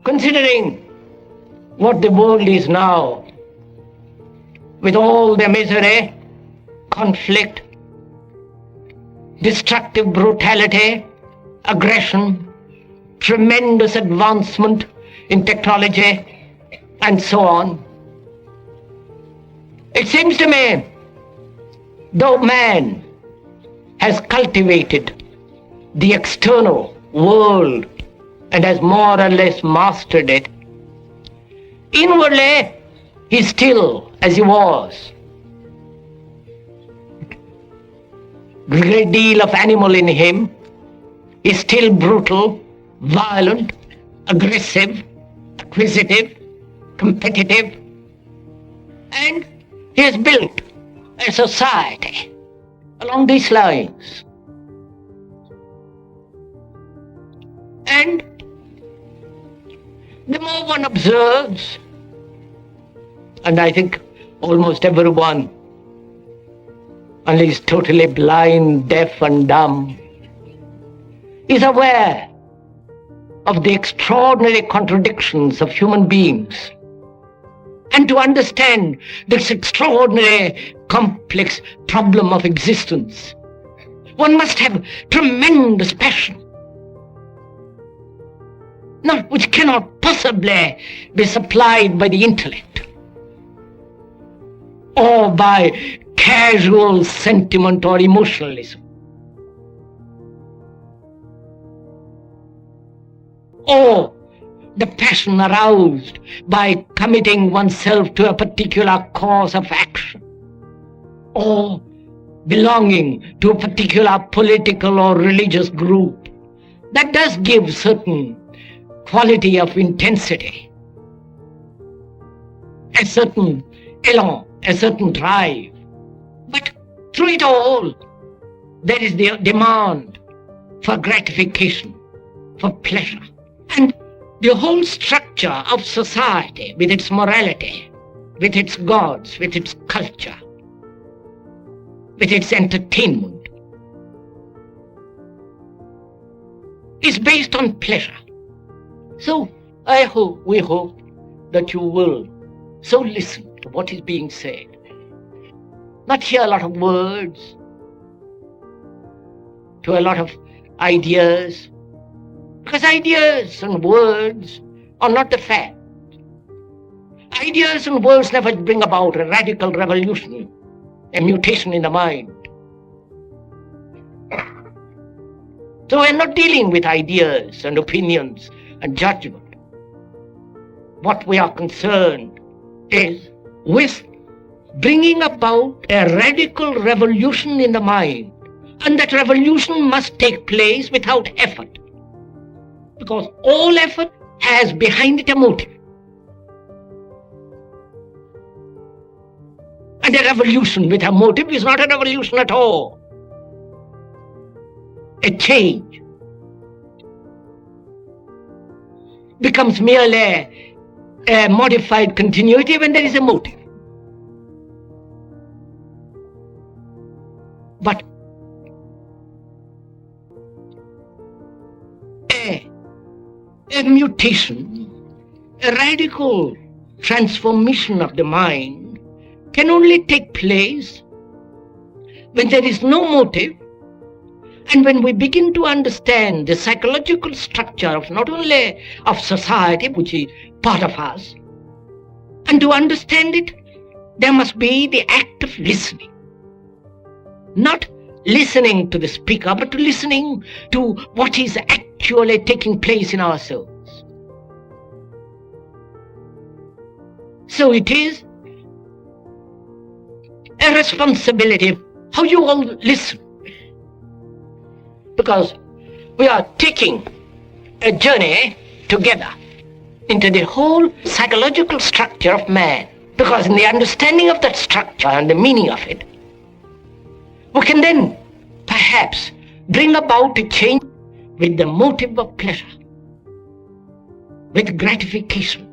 considering what the world is now, with all the misery, conflict, destructive brutality, aggression, tremendous advancement in technology, and so on. It seems to me, though man has cultivated the external world and has more or less mastered it, inwardly he's still as he was. A great deal of animal in him is still brutal, violent, aggressive, acquisitive, competitive, and he has built a society along these lines. And the more one observes, and I think almost everyone, unless he's totally blind, deaf and dumb, is aware of the extraordinary contradictions of human beings. And to understand this extraordinary, complex problem of existence, one must have tremendous passion, which cannot possibly be supplied by the intellect or by casual sentiment or emotionalism, or the passion aroused by committing oneself to a particular cause of action, or belonging to a particular political or religious group. That does give certain quality of intensity, a certain elan, a certain drive. But through it all, there is the demand for gratification, for pleasure. And the whole structure of society, with its morality, with its gods, with its culture, with its entertainment, is based on pleasure. So we hope that you will so listen to what is being said, not hear a lot of words, to a lot of ideas, because ideas and words are not the fact. Ideas and words never bring about a radical revolution, a mutation in the mind. So we're not dealing with ideas and opinions and judgment. What we are concerned is with bringing about a radical revolution in the mind. And that revolution must take place without effort, because all effort has behind it a motive. And a revolution with a motive is not a revolution at all. A change becomes merely a modified continuity when there is a motive. But a mutation, a radical transformation of the mind can only take place when there is no motive, and when we begin to understand the psychological structure of not only of society, which is part of us, and to understand it, there must be the act of listening. Not listening to the speaker, but to listening to what is actually taking place in our souls. So it is a responsibility of how you all listen, because we are taking a journey together into the whole psychological structure of man, because in the understanding of that structure and the meaning of it, we can then perhaps bring about a change with the motive of pleasure, with gratification.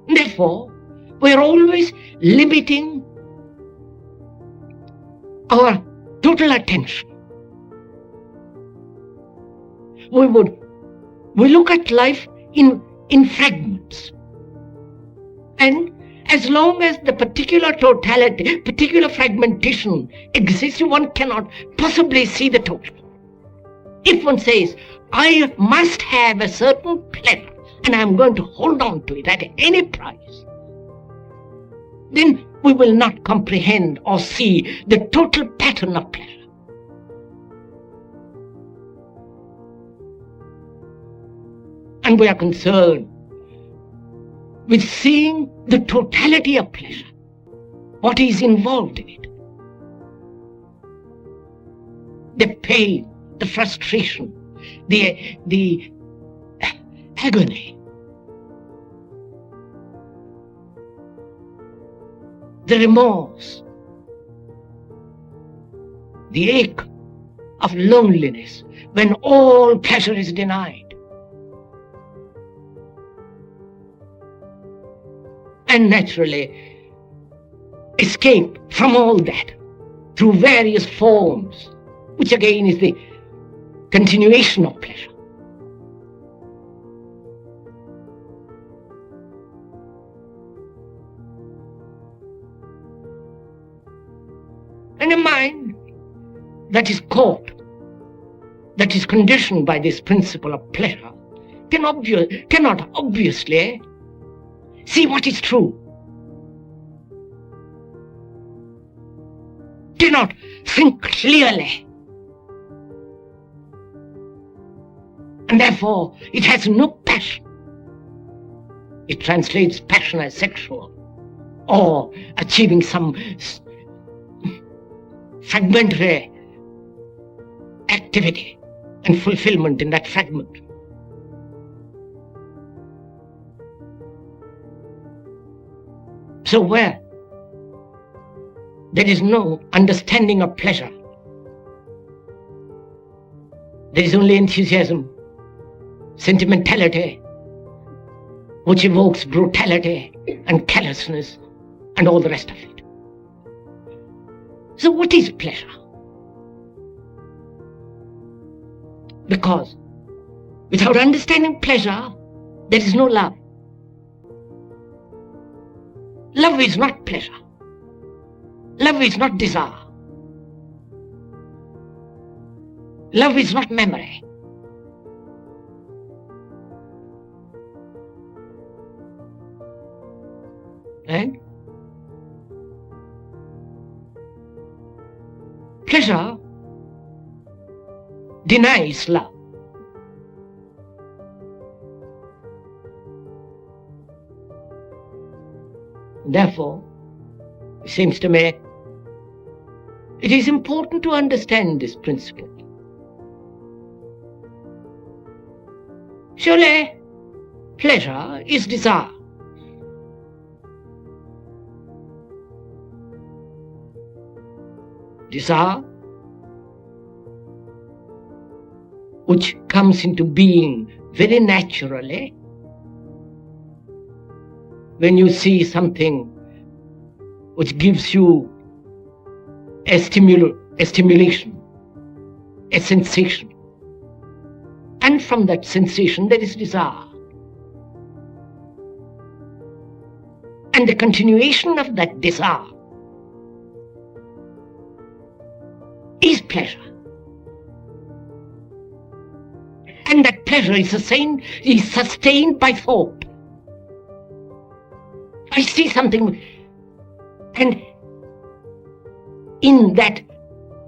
Therefore, we are always limiting our total attention we look at life in fragments. And as long as the particular totality, particular fragmentation exists, one cannot possibly see the total. If one says, I must have a certain pleasure and I'm going to hold on to it at any price, then we will not comprehend or see the total pattern of pleasure. And we are concerned with seeing the totality of pleasure, what is involved in it. The pain, the frustration, the agony, the remorse, the ache of loneliness when all pleasure is denied. And naturally escape from all that through various forms, which again is the continuation of pleasure. And a mind that is caught, that is conditioned by this principle of pleasure, cannot obviously see what is true, cannot think clearly, and therefore it has no passion. It translates passion as sexual or achieving some fragmentary activity and fulfillment in that fragment. So where there is no understanding of pleasure, there is only enthusiasm, sentimentality, which evokes brutality and callousness and all the rest of it. So what is pleasure? Because without understanding pleasure, there is no love. Love is not pleasure. Love is not desire. Love is not memory. Right? Pleasure denies love. Therefore, it seems to me, it is important to understand this principle. Surely, pleasure is desire. Desire, which comes into being very naturally when you see something which gives you a stimulation, a sensation. And from that sensation there is desire. And the continuation of that desire is pleasure. And that pleasure is sustained by thought. I see something, and in that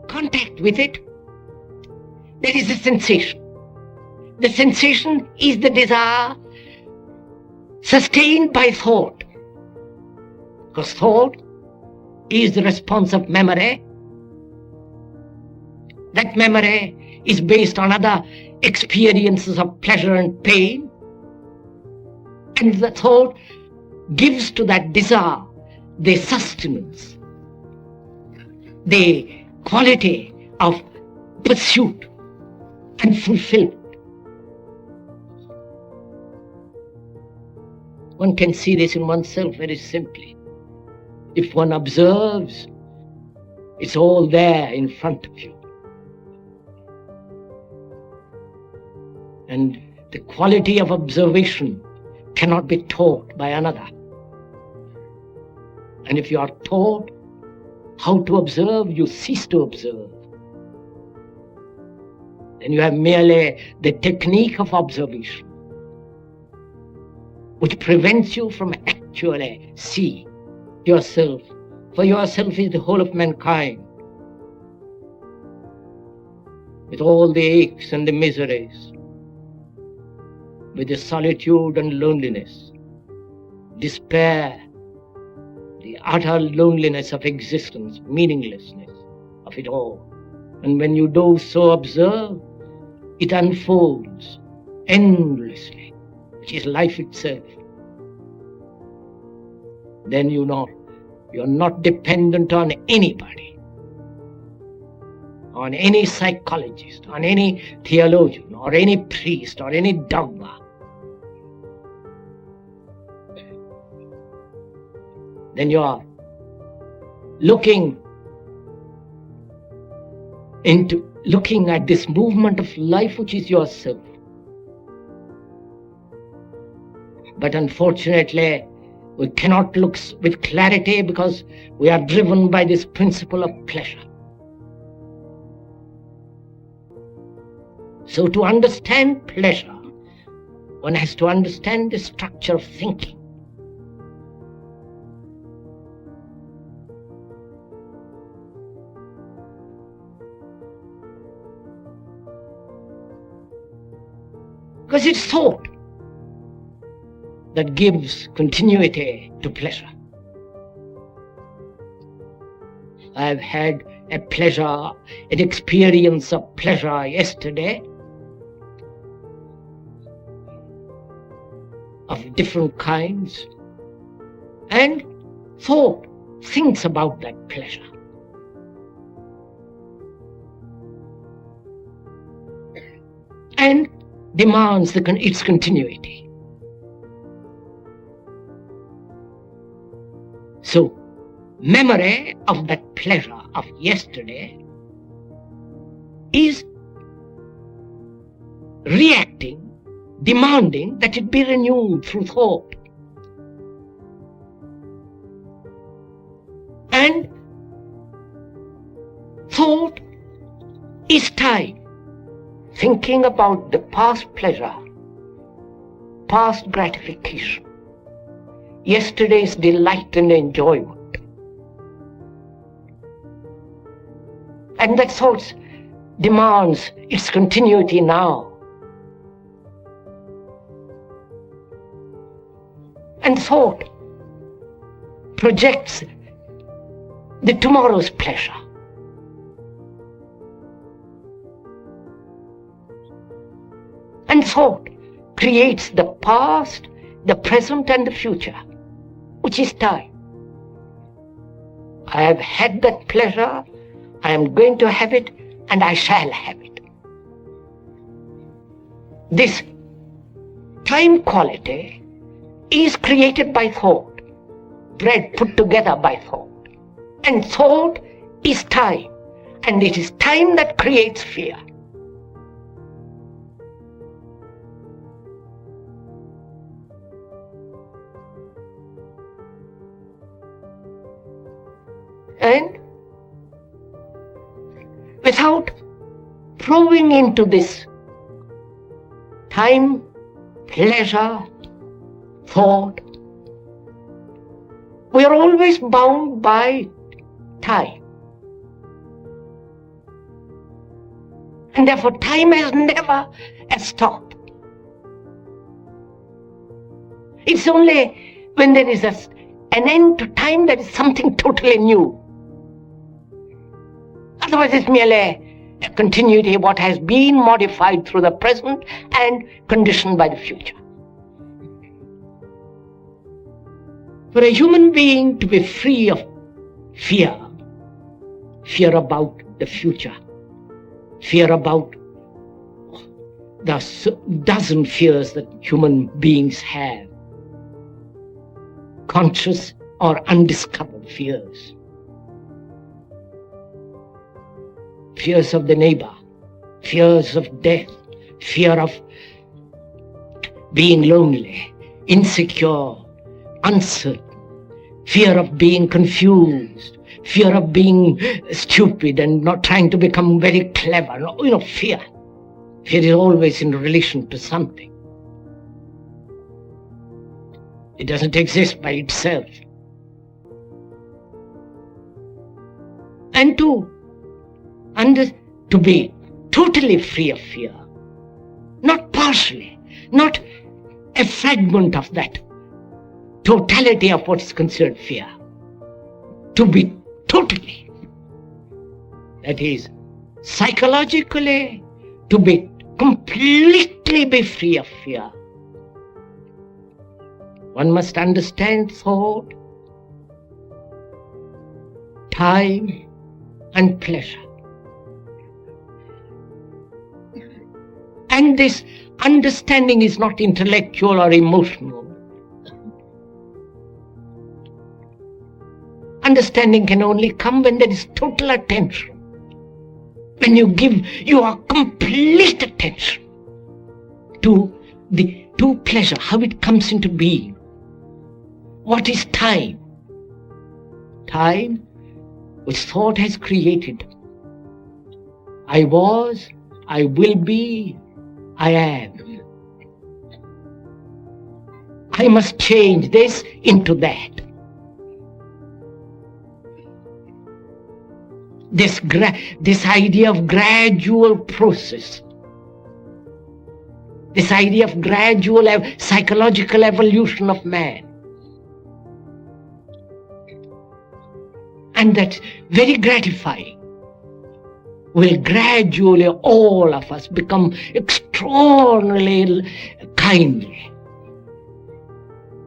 contact with it, there is a sensation. The sensation is the desire sustained by thought. Because thought is the response of memory. That memory is based on other experiences of pleasure and pain. And the thought gives to that desire the sustenance, the quality of pursuit and fulfillment. One can see this in oneself very simply. If one observes, it's all there in front of you. And the quality of observation cannot be taught by another. And if you are taught how to observe, you cease to observe. Then you have merely the technique of observation, which prevents you from actually seeing yourself. For yourself is the whole of mankind, with all the aches and the miseries, with the solitude and loneliness, despair, the utter loneliness of existence, meaninglessness of it all. And when you do so observe, it unfolds endlessly, which is life itself. Then you're not dependent on anybody, on any psychologist, on any theologian, or any priest, or any dogma. Then you are looking at this movement of life, which is yourself. But unfortunately, we cannot look with clarity because we are driven by this principle of pleasure. So to understand pleasure, one has to understand the structure of thinking. Because it's thought that gives continuity to pleasure. I've had an experience of pleasure yesterday of different kinds, and thought thinks about that pleasure. And demands its continuity. So, memory of that pleasure of yesterday is reacting, demanding that it be renewed through thought. And thought is time. Thinking about the past pleasure, past gratification, yesterday's delight and enjoyment. And that thought demands its continuity now. And thought projects the tomorrow's pleasure. And thought creates the past, the present, and the future, which is time. I have had that pleasure, I am going to have it, and I shall have it. This time quality is created by thought, bread put together by thought. And thought is time, and it is time that creates fear. And without probing into this time, pleasure, thought, we are always bound by time. And therefore time has never a stop. It's only when there is an end to time that is something totally new. Otherwise it's merely a continuity of what has been modified through the present and conditioned by the future. For a human being to be free of fear about the future, fear about the dozen fears that human beings have, conscious or undiscovered fears. Fears of the neighbor, fears of death, fear of being lonely, insecure, uncertain, fear of being confused, fear of being stupid and not trying to become very clever. Fear. Fear is always in relation to something. It doesn't exist by itself. And to be totally free of fear, not partially, not a fragment of that totality of what is considered fear. To be totally, that is, psychologically, to be completely be free of fear. One must understand thought, time, and pleasure. And this understanding is not intellectual or emotional. Understanding can only come when there is total attention. When you give your complete attention to pleasure, how it comes into being. What is time? Time, which thought has created. I was, I will be, I am. I must change this into that. This idea of gradual process, this idea of gradual psychological evolution of man. And that's very gratifying. Will gradually all of us become extraordinarily kindly.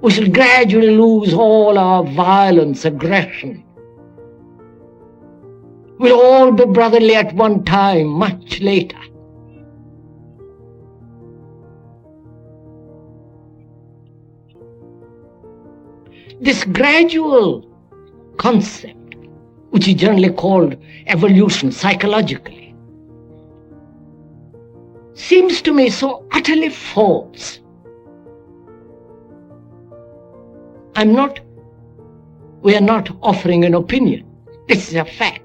We shall gradually lose all our violence, aggression. We'll all be brotherly at one time, much later. This gradual concept, which is generally called evolution psychologically, seems to me so utterly false. We are not offering an opinion. This is a fact.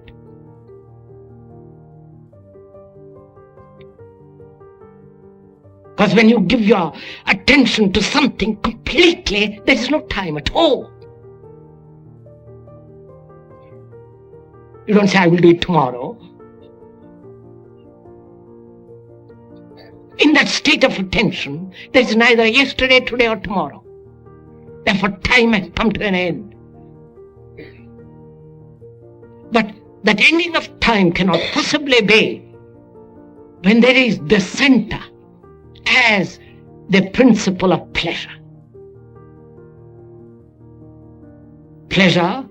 Because when you give your attention to something completely, there is no time at all. You don't say, I will do it tomorrow. In that state of attention, there is neither yesterday, today, or tomorrow. Therefore, time has come to an end. But that ending of time cannot possibly be when there is the center as the principle of pleasure. Pleasure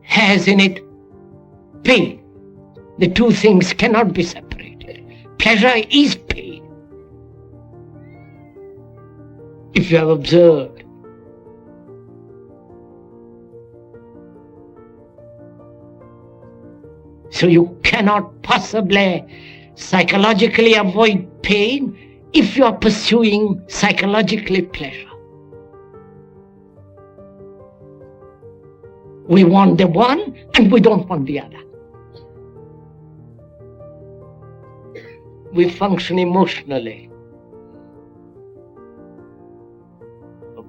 has in it pain. The two things cannot be separated. Pleasure is pain. If you have observed, so you cannot possibly psychologically avoid pain if you are pursuing psychologically pleasure. We want the one and we don't want the other. We function emotionally.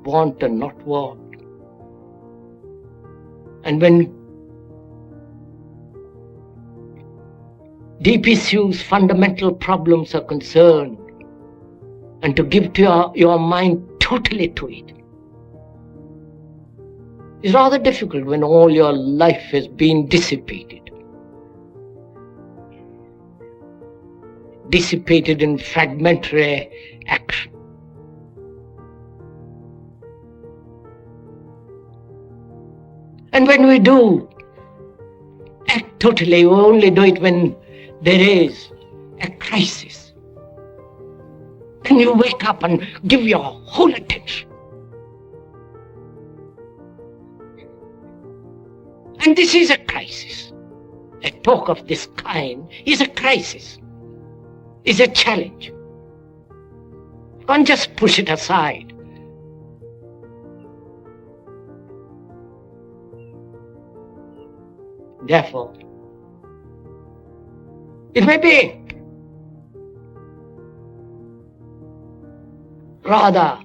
Want and not want. And when deep issues, fundamental problems are concerned, and to give to your mind totally to it, is rather difficult when all your life has been dissipated. Dissipated in fragmentary action. And when we do act totally, we only do it when there is a crisis. Then you wake up and give your whole attention. And this is a crisis. A talk of this kind is a crisis, is a challenge. Can't just push it aside. Therefore, it may be rather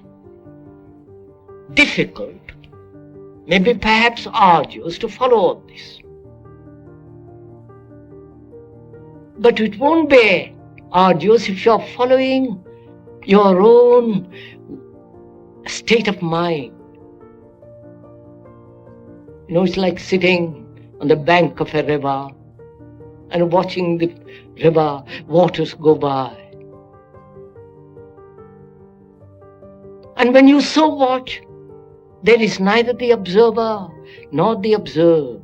difficult, maybe perhaps arduous to follow all this. But it won't be arduous if you're following your own state of mind. It's like sitting on the bank of a river and watching the river waters go by. And when you so watch, there is neither the observer nor the observed.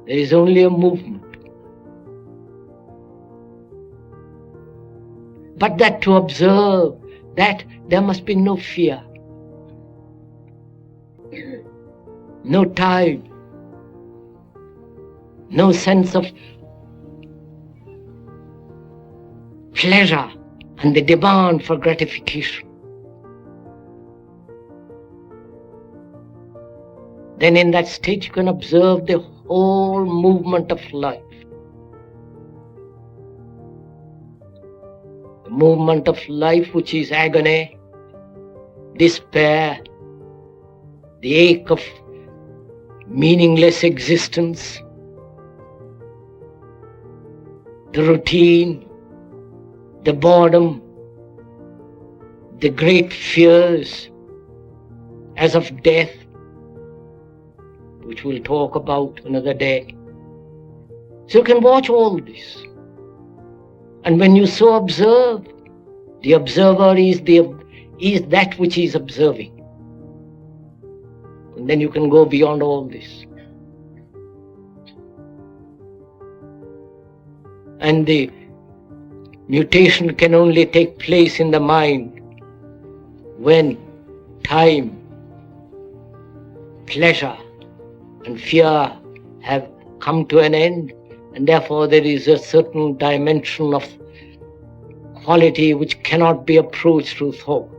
There is only a movement. But that to observe, that there must be no fear, no tide, no sense of pleasure and the demand for gratification. Then in that state you can observe the whole movement of life. The movement of life which is agony, despair, the ache of meaningless existence, the routine, the boredom, the great fears as of death, which we'll talk about another day. So you can watch all this. And when you so observe, the observer is that which is observing. And then you can go beyond all this. And the mutation can only take place in the mind when time, pleasure, and fear have come to an end, and therefore there is a certain dimension of quality which cannot be approached through thought.